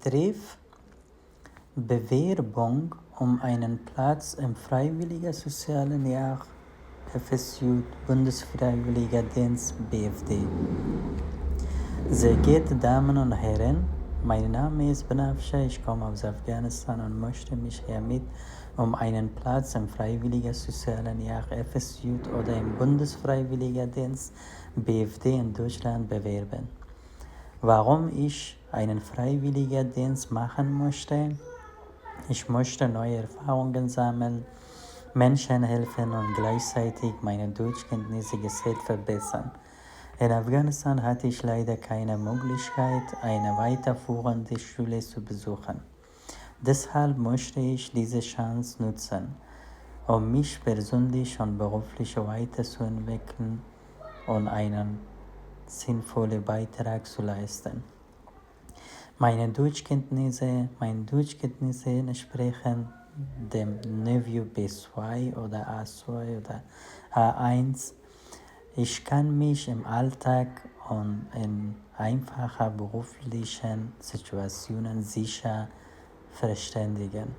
Treff Bewerbung um einen Platz im Freiwilligen Sozialen Jahr FSJ Bundesfreiwilliger Dienst BFD. Sehr geehrte Damen und Herren, mein Name ist Benafsha, ich komme aus Afghanistan und möchte mich hiermit um einen Platz im Freiwilligen Sozialen Jahr FSJ oder im Bundesfreiwilliger Dienst BFD in Deutschland bewerben. Warum ich einen Freiwilligendienst machen möchte? Ich möchte neue Erfahrungen sammeln, Menschen helfen und gleichzeitig meine Deutschkenntnisse gezielt verbessern. In Afghanistan hatte ich leider keine Möglichkeit, eine weiterführende Schule zu besuchen. Deshalb möchte ich diese Chance nutzen, um mich persönlich und beruflich weiterzuentwickeln und einen sinnvollen Beitrag zu leisten. Meine Deutschkenntnisse entsprechen dem Niveau B2 oder A2 oder A1. Ich kann mich im Alltag und in einfachen beruflichen Situationen sicher verständigen.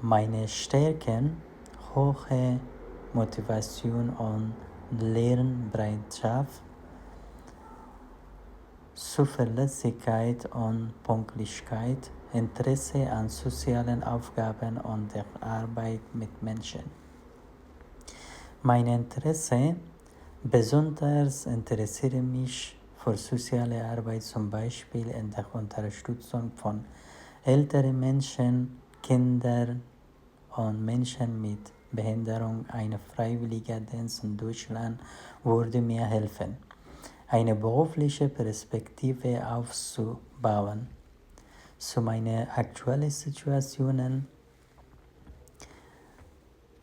Meine Stärken, hohe Motivation und Lernbereitschaft, Zuverlässigkeit und Pünktlichkeit, Interesse an sozialen Aufgaben und der Arbeit mit Menschen. Meine Interesse, besonders interessiere mich für soziale Arbeit, zum Beispiel in der Unterstützung von älteren Menschen, Kindern und Menschen mit Behinderung. Ein freiwilliger Dienst in Deutschland würde mir helfen, eine berufliche Perspektive aufzubauen. Zu meiner aktuellen Situation.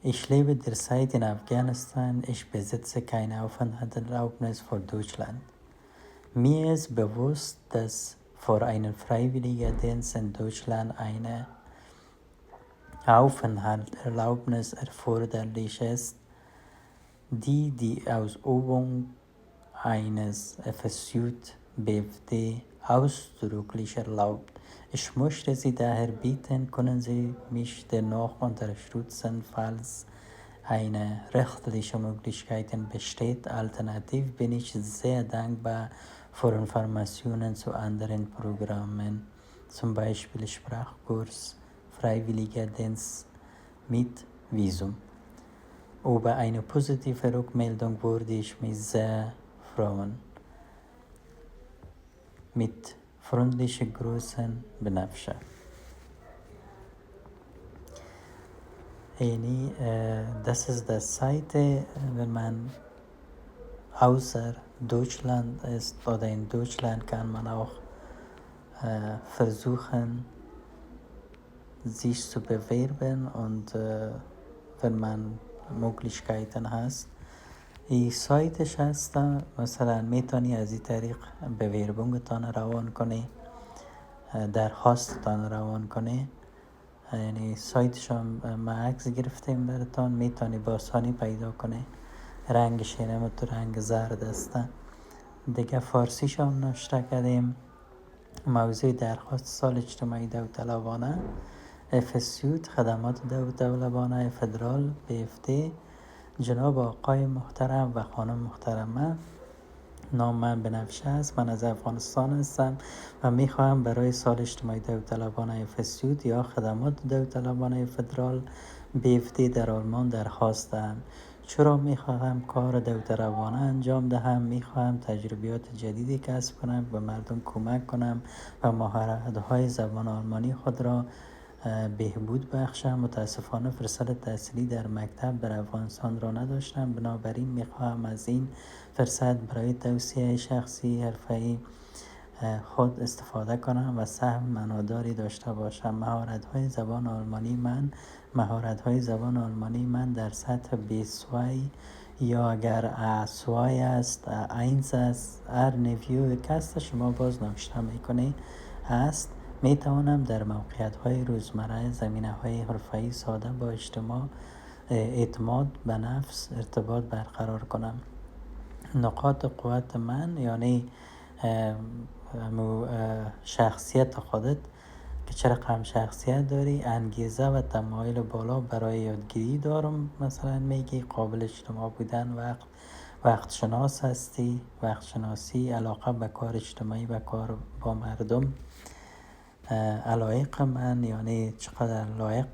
Ich lebe derzeit in Afghanistan. Ich besitze keine Aufenthaltserlaubnis für Deutschland. Mir ist bewusst, dass für einen Freiwilligendienst in Deutschland eine Aufenthaltserlaubnis erforderlich ist, die Ausübung eines FSJ BFD ausdrücklich erlaubt. Ich möchte Sie daher bitten, können Sie mich dennoch unterstützen, falls eine rechtliche Möglichkeit besteht. Alternativ bin ich sehr dankbar für Informationen zu anderen Programmen, zum Beispiel Sprachkurs, Freiwilliger Dienst mit Visum. Über eine positive Rückmeldung würde ich mich sehr freuen. Mit freundlichen Grüßen, Benafsha. Das ist das Seite, wenn man außer Deutschland ist oder in Deutschland, kann man auch versuchen, sich zu bewerben und wenn man möglichkeiten hat. سایتش هستم مثلا میتونی از این طریق بویربونگتان روان کنی، درخواستتان روان کنی. یعنی سایتش هم ما عکس گرفتیم براتان، میتونی با آسانی پیدا کنی. رنگش اینم تو رنگ زرد هسته. دیگه فارسیش هم نوشته کردیم. موضوع درخواست سال اجتماعی داوطلبانه FSJ خدمات داوطلبانه فدرال BFD. جناب آقای محترم و خانم محترمه، نام من بنفشه است. من از افغانستان هستم و میخواهم برای سال اجتماعی داوطلبانه FSJ یا خدمات داوطلبانه فدرال BFD در آلمان درخواست دهم. چرا میخواهم کار داوطلبانه انجام دهم؟ میخواهم تجربیات جدیدی کسب کنم، به مردم کمک کنم و مهارت‌های زبان آلمانی خود را بهبود بخشم. متاسفانه فرصت تحصیلی در مکتب در افغانستان را نداشتم، بنابراین میخواهم از این فرصت برای توسعه شخصی حرفه‌ای خود استفاده کنم و سهم معناداری داشته باشم. مهارت‌های زبان آلمانی من در سطح B2 یا اگر A2 است، A1 است، هر نیوی کست شما باز نوشته میکنی است. می توانم در موقعیت‌های روزمره زمینه‌های حرفه‌ای ساده با اعتماد به نفس ارتباط برقرار کنم. نقاط قوت من یعنی شخصیت خودت که چه رقم شخصیت داری، انگیزه و تمایل بالا برای یادگیری دارم مثلا میگی، قابل اجتماع بودن، وقت شناس هستی، وقت شناسی، علاقه به کار اجتماعی و کار با مردم، علایق من یعنی چقدر لایق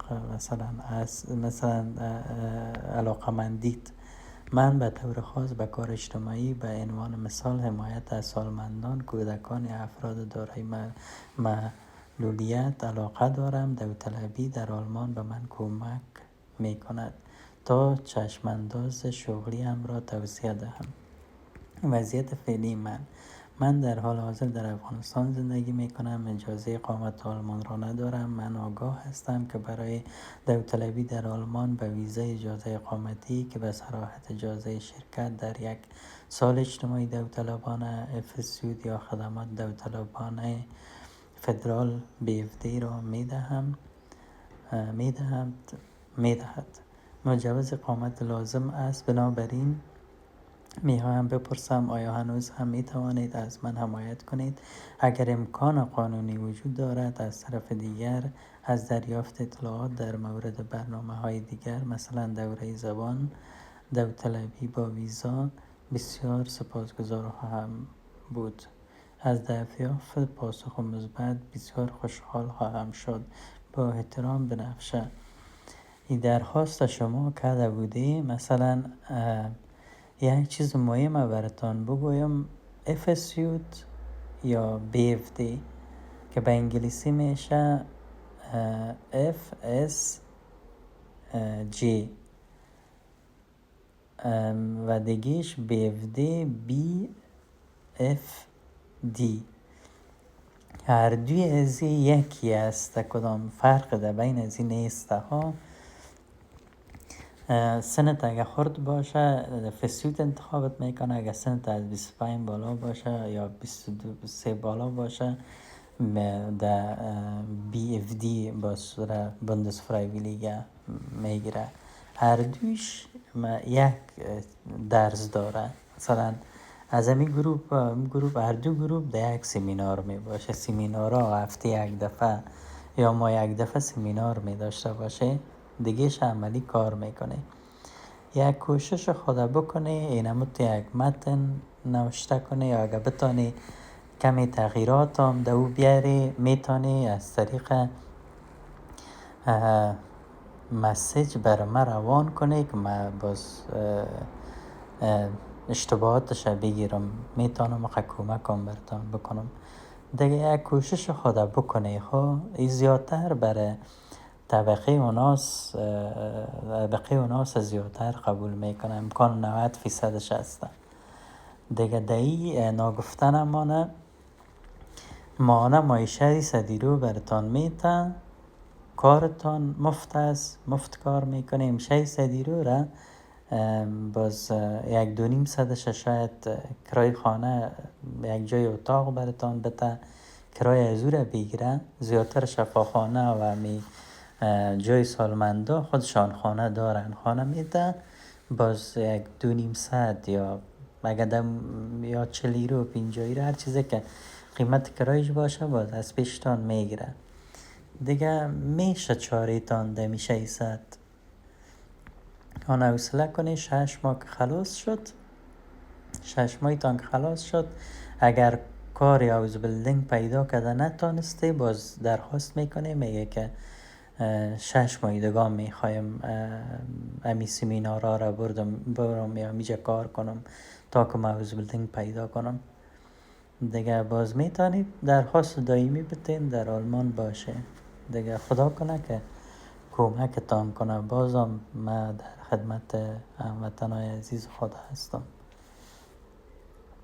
مثلا علاقه مندید من به طور خاص به کار اجتماعی به عنوان مثال حمایت از سالمندان، کودکان یا افراد دارای معلولیت علاقه دارم. داوطلبی در آلمان به من کمک می کند تا چشمانداز شغلیم را توسعه دهم. وضعیت فعلی من در حال حاضر در افغانستان زندگی می کنم. اجازه اقامت آلمان را ندارم. من آگاه هستم که برای داوطلبی در آلمان به ویزای اجازه اقامتی که به صراحت اجازه شرکت در یک سال اجتماعی داوطلبانه افسیود یا خدمات داوطلبانه فدرال BFD را میدهد. مجوز اقامت لازم است. بنابراین میخواهم بپرسم آیا هنوز هم میتوانید از من حمایت کنید؟ اگر امکان قانونی وجود دارد، از طرف دیگر از دریافت اطلاعات در مورد برنامه‌های دیگر مثلا دوره زبان داوطلبی با ویزا بسیار سپاسگزار خواهم بود. از دریافت پاسخ مثبت بسیار خوشحال خواهم شد. با احترام، بنفشه. این درخواست شما کرده بودی مثلا یک چیز مهمه براتان بگویم، افسیود یا BFD که به انگلیسی میشه FSG و دیگیش BFD BFD. هر دوی از یکی است، کدام فرق در بین از این نیست ها. سنت اگه خرد باشه فسیود انتخابت میکنه، اگه سنت از 25 بالا باشه یا 23 بالا باشه در BFD با صورت بوندس فرایویلیگه میگیره. هر دویش یک درس داره. مثلا از همین گروپ هر دو گروپ در یک سمینار می باشه. سمینارها هفته یک دفعه یا ما یک دفعه سمینار می داشته باشه، دیگهش عملی کار میکنه. یک کوشش خدا بکنه اینمو تو یک متن نوشته کنه، یا اگه بتانی کمی تغییرات هم دو بیاری میتونی از طریق مسیج بر ما روان کنه که ما باز اشتباهاتش بگیرم، میتونم کمکم براتون بکنم. دیگه یک کوشش خدا بکنه. این زیادتر برای طبقه اوناس زیادتر قبول میکنه. امکان 90% هسته. دیگه دایی ناگفتن مانه مایشه صدیرو براتان میتن. کارتان مفت کار میکنه. 600 یورو را باز 1.5 شاید کرای خانه یک جای اتاق براتان بده، کرای از او را بگیره. زیادتر شفاخانه و جای سالمندا خودشان خانه دارن، خانه میده باز 1.5 یا اگر یا 40 یورو 50 یورو هر چیزی که قیمت کرایش باشه باز از پیشتان میگیره. دیگه میشه چاریتان دمی 600 آن حوصله کنی. 6 ماه که خلاص شد، 6 ماهتان که خلاص شد، اگر کاری هاوس بیلدینگ پیدا کرده نتانسته باز درخواست میکنه، میگه که 6 ماه دیگه میخوایم امی سمینارها را برم یا میجا کار کنم تا که هاوس بیلدینگ پیدا کنم. دیگه باز میتونید درخواست دائمی بتین در آلمان باشه. دیگه خدا کنه که کمکتان کنه. بازم من در خدمت هموطنای عزیز خدا هستم.